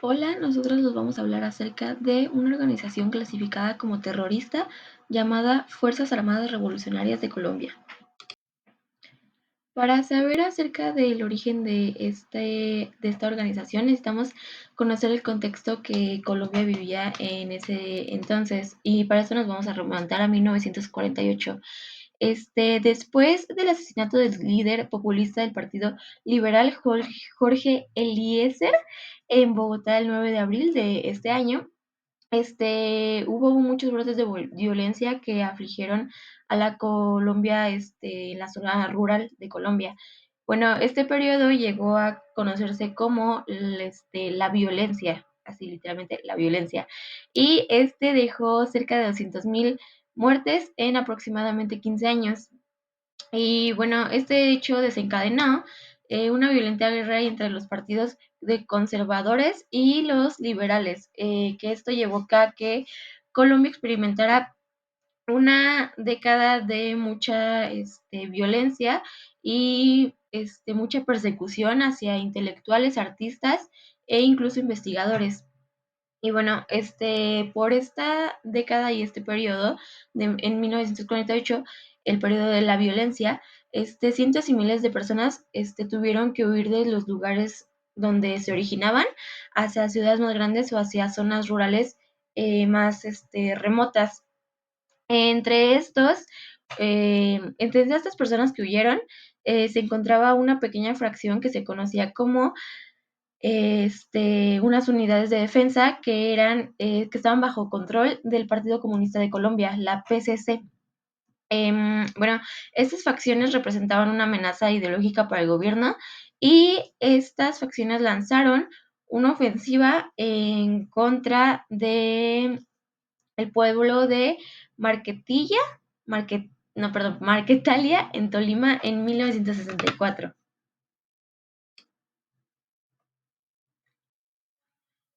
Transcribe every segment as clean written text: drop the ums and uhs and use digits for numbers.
Hola, nosotros les vamos a hablar acerca de una organización clasificada como terrorista llamada Fuerzas Armadas Revolucionarias de Colombia. Para saber acerca del origen de esta organización, necesitamos conocer el contexto que Colombia vivía en ese entonces, y para eso nos vamos a remontar a 1948. Después del asesinato del líder populista del Partido Liberal, Jorge Eliezer, en Bogotá el 9 de abril de este año, hubo muchos brotes de violencia que afligieron a la Colombia, en la zona rural de Colombia. Bueno, este periodo llegó a conocerse como la violencia, así literalmente la violencia, y dejó cerca de 200.000 muertes en aproximadamente 15 años. Y bueno, este hecho desencadenó una violenta guerra entre los partidos de conservadores y los liberales, que esto llevó a que Colombia experimentara una década de mucha violencia y mucha persecución hacia intelectuales, artistas e incluso investigadores. Y bueno, por esta década y este periodo, en 1948, el periodo de la violencia, cientos y miles de personas tuvieron que huir de los lugares donde se originaban hacia ciudades más grandes o hacia zonas rurales más remotas. Entre estos, entre estas personas que huyeron, se encontraba una pequeña fracción que se conocía como unas unidades de defensa que estaban bajo control del Partido Comunista de Colombia, la PCC. Bueno, estas facciones representaban una amenaza ideológica para el gobierno y estas facciones lanzaron una ofensiva en contra de el pueblo de Marquetilla, no, perdón, Marquetalia en Tolima en 1964.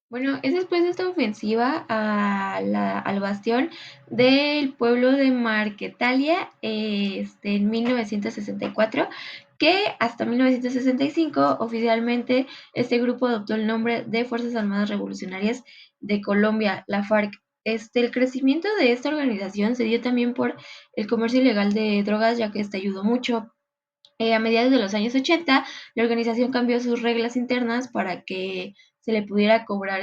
Bueno, es después de esta ofensiva al bastión del pueblo de Marquetalia, en 1964, que hasta 1965 oficialmente este grupo adoptó el nombre de Fuerzas Armadas Revolucionarias de Colombia, la FARC. El crecimiento de esta organización se dio también por el comercio ilegal de drogas, ya que este ayudó mucho. A mediados de los años 80, la organización cambió sus reglas internas para que se le pudiera cobrar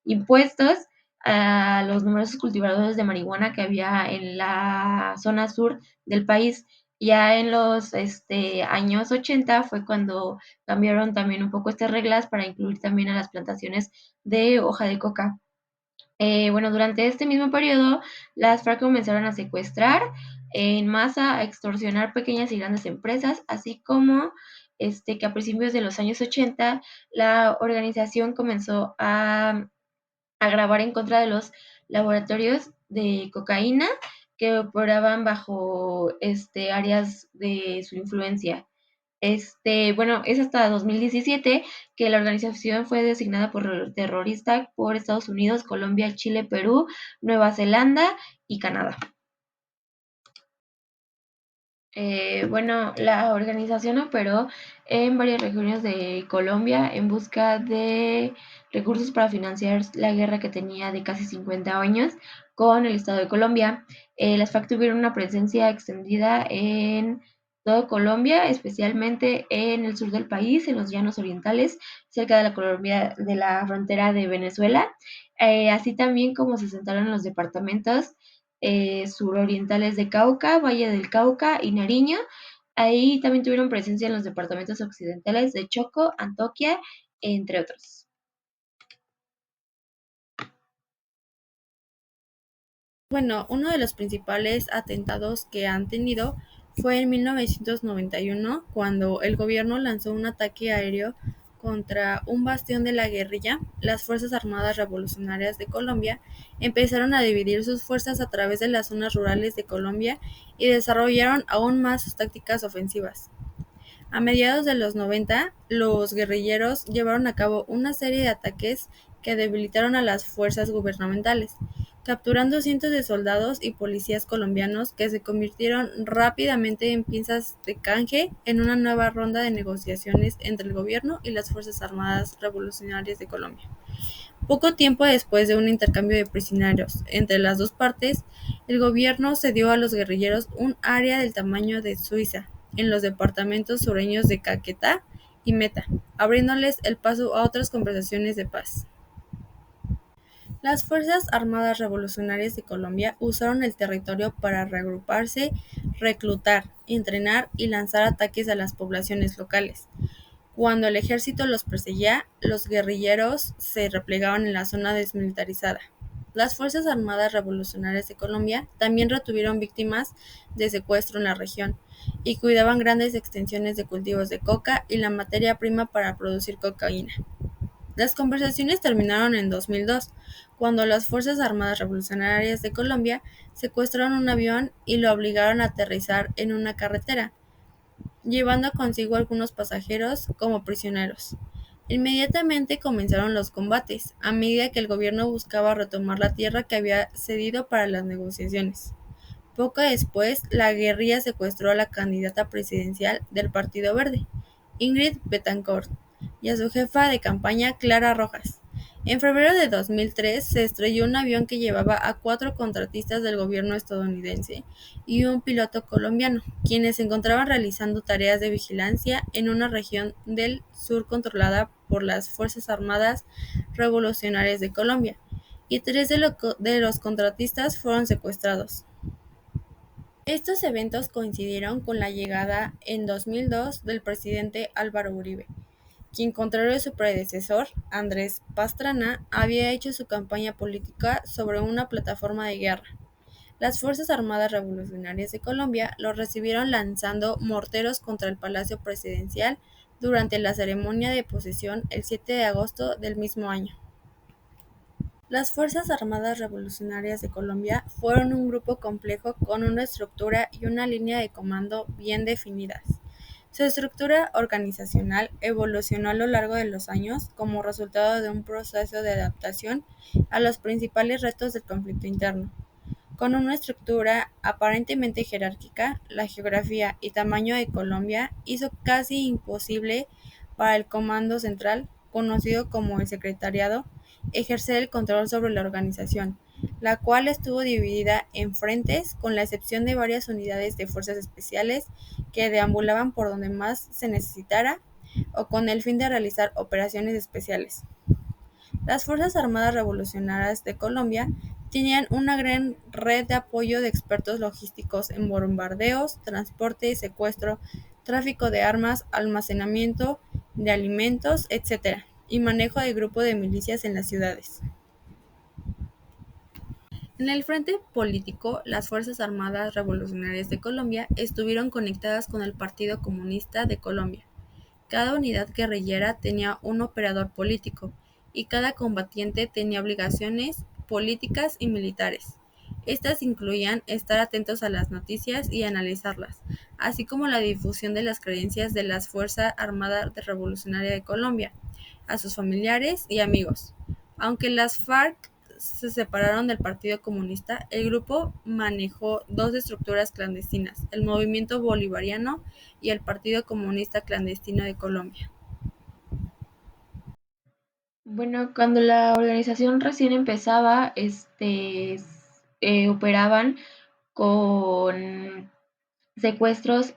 impuestos a los numerosos cultivadores de marihuana que había en la zona sur del país. Ya en los años 80 fue cuando cambiaron también un poco estas reglas para incluir también a las plantaciones de hoja de coca. Bueno, durante este mismo periodo, las FARC comenzaron a secuestrar en masa, a extorsionar pequeñas y grandes empresas, así como que a principios de los años 80 la organización comenzó a grabar en contra de los laboratorios de cocaína que operaban bajo áreas de su influencia. Bueno, es hasta 2017 que la organización fue designada por terrorista por Estados Unidos, Colombia, Chile, Perú, Nueva Zelanda y Canadá. Bueno, la organización operó en varias regiones de Colombia en busca de recursos para financiar la guerra que tenía de casi 50 años con el Estado de Colombia. Las FARC tuvieron una presencia extendida en todo Colombia, especialmente en el sur del país, en los llanos orientales, cerca de la Colombia, de la frontera de Venezuela, así también como se sentaron en los departamentos surorientales de Cauca, Valle del Cauca y Nariño. Ahí también tuvieron presencia en los departamentos occidentales de Choco, Antioquia, entre otros. Bueno, uno de los principales atentados que han tenido fue en 1991, cuando el gobierno lanzó un ataque aéreo contra un bastión de la guerrilla. Las Fuerzas Armadas Revolucionarias de Colombia empezaron a dividir sus fuerzas a través de las zonas rurales de Colombia y desarrollaron aún más sus tácticas ofensivas. A mediados de los 90, los guerrilleros llevaron a cabo una serie de ataques que debilitaron a las fuerzas gubernamentales. capturando cientos de soldados y policías colombianos que se convirtieron rápidamente en piezas de canje en una nueva ronda de negociaciones entre el gobierno y las Fuerzas Armadas Revolucionarias de Colombia. Poco tiempo después de un intercambio de prisioneros entre las dos partes, el gobierno cedió a los guerrilleros un área del tamaño de Suiza en los departamentos sureños de Caquetá y Meta, abriéndoles el paso a otras conversaciones de paz. Las Fuerzas Armadas Revolucionarias de Colombia usaron el territorio para reagruparse, reclutar, entrenar y lanzar ataques a las poblaciones locales. Cuando el ejército los perseguía, los guerrilleros se replegaban en la zona desmilitarizada. Las Fuerzas Armadas Revolucionarias de Colombia también retuvieron víctimas de secuestro en la región y cuidaban grandes extensiones de cultivos de coca y la materia prima para producir cocaína. Las conversaciones terminaron en 2002, cuando las Fuerzas Armadas Revolucionarias de Colombia secuestraron un avión y lo obligaron a aterrizar en una carretera, llevando consigo a algunos pasajeros como prisioneros. Inmediatamente comenzaron los combates, a medida que el gobierno buscaba retomar la tierra que había cedido para las negociaciones. Poco después, la guerrilla secuestró a la candidata presidencial del Partido Verde, Ingrid Betancourt, y a su jefa de campaña, Clara Rojas. En febrero de 2003 se estrelló un avión que llevaba a 4 contratistas del gobierno estadounidense y un piloto colombiano, quienes se encontraban realizando tareas de vigilancia en una región del sur controlada por las Fuerzas Armadas Revolucionarias de Colombia, y 3 de los contratistas fueron secuestrados. Estos eventos coincidieron con la llegada en 2002 del presidente Álvaro Uribe, quien, contrario a su predecesor, Andrés Pastrana, había hecho su campaña política sobre una plataforma de guerra. Las Fuerzas Armadas Revolucionarias de Colombia lo recibieron lanzando morteros contra el Palacio Presidencial durante la ceremonia de posesión el 7 de agosto del mismo año. Las Fuerzas Armadas Revolucionarias de Colombia fueron un grupo complejo con una estructura y una línea de comando bien definidas. Su estructura organizacional evolucionó a lo largo de los años como resultado de un proceso de adaptación a los principales retos del conflicto interno. Con una estructura aparentemente jerárquica, la geografía y tamaño de Colombia hizo casi imposible para el Comando Central, conocido como el Secretariado, ejercer el control sobre la organización, la cual estuvo dividida en frentes, con la excepción de varias unidades de fuerzas especiales que deambulaban por donde más se necesitara o con el fin de realizar operaciones especiales. Las Fuerzas Armadas Revolucionarias de Colombia tenían una gran red de apoyo de expertos logísticos en bombardeos, transporte, secuestro, tráfico de armas, almacenamiento de alimentos, etc., y manejo de grupo de milicias en las ciudades. En el frente político, las Fuerzas Armadas Revolucionarias de Colombia estuvieron conectadas con el Partido Comunista de Colombia. Cada unidad guerrillera tenía un operador político, y cada combatiente tenía obligaciones políticas y militares. Estas incluían estar atentos a las noticias y analizarlas, así como la difusión de las creencias de la Fuerza Armada Revolucionaria de Colombia a sus familiares y amigos. Aunque las FARC se separaron del Partido Comunista, el grupo manejó dos estructuras clandestinas: el Movimiento Bolivariano y el Partido Comunista Clandestino de Colombia. Bueno, cuando la organización recién empezaba, operaban con secuestros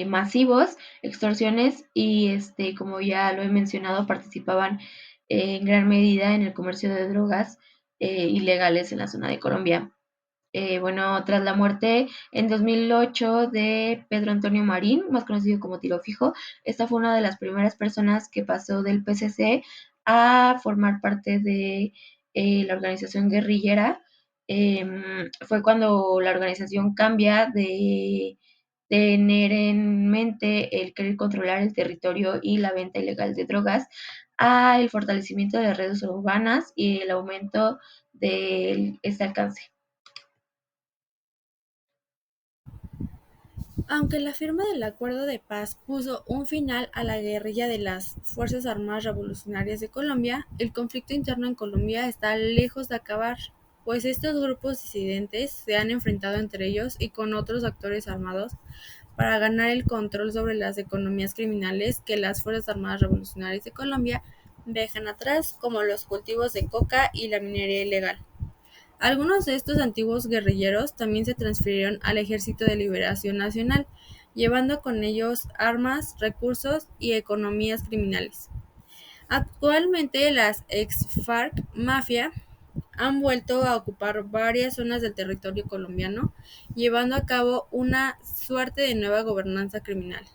masivos, extorsiones y, como ya lo he mencionado, participaban en gran medida en el comercio de drogas ilegales en la zona de Colombia. Bueno, tras la muerte en 2008 de Pedro Antonio Marín, más conocido como Tiro Fijo, esta fue una de las primeras personas que pasó del PCC a formar parte de la organización guerrillera. Fue cuando la organización cambia de tener en mente el querer controlar el territorio y la venta ilegal de drogas a el fortalecimiento de las redes urbanas y el aumento de este alcance. Aunque la firma del acuerdo de paz puso un final a la guerrilla de las Fuerzas Armadas Revolucionarias de Colombia, el conflicto interno en Colombia está lejos de acabar. pues estos grupos disidentes se han enfrentado entre ellos y con otros actores armados para ganar el control sobre las economías criminales que las Fuerzas Armadas Revolucionarias de Colombia dejan atrás, como los cultivos de coca y la minería ilegal. Algunos de estos antiguos guerrilleros también se transfirieron al Ejército de Liberación Nacional, llevando con ellos armas, recursos y economías criminales. Actualmente las ex-FARC Mafia han vuelto a ocupar varias zonas del territorio colombiano, llevando a cabo una suerte de nueva gobernanza criminal.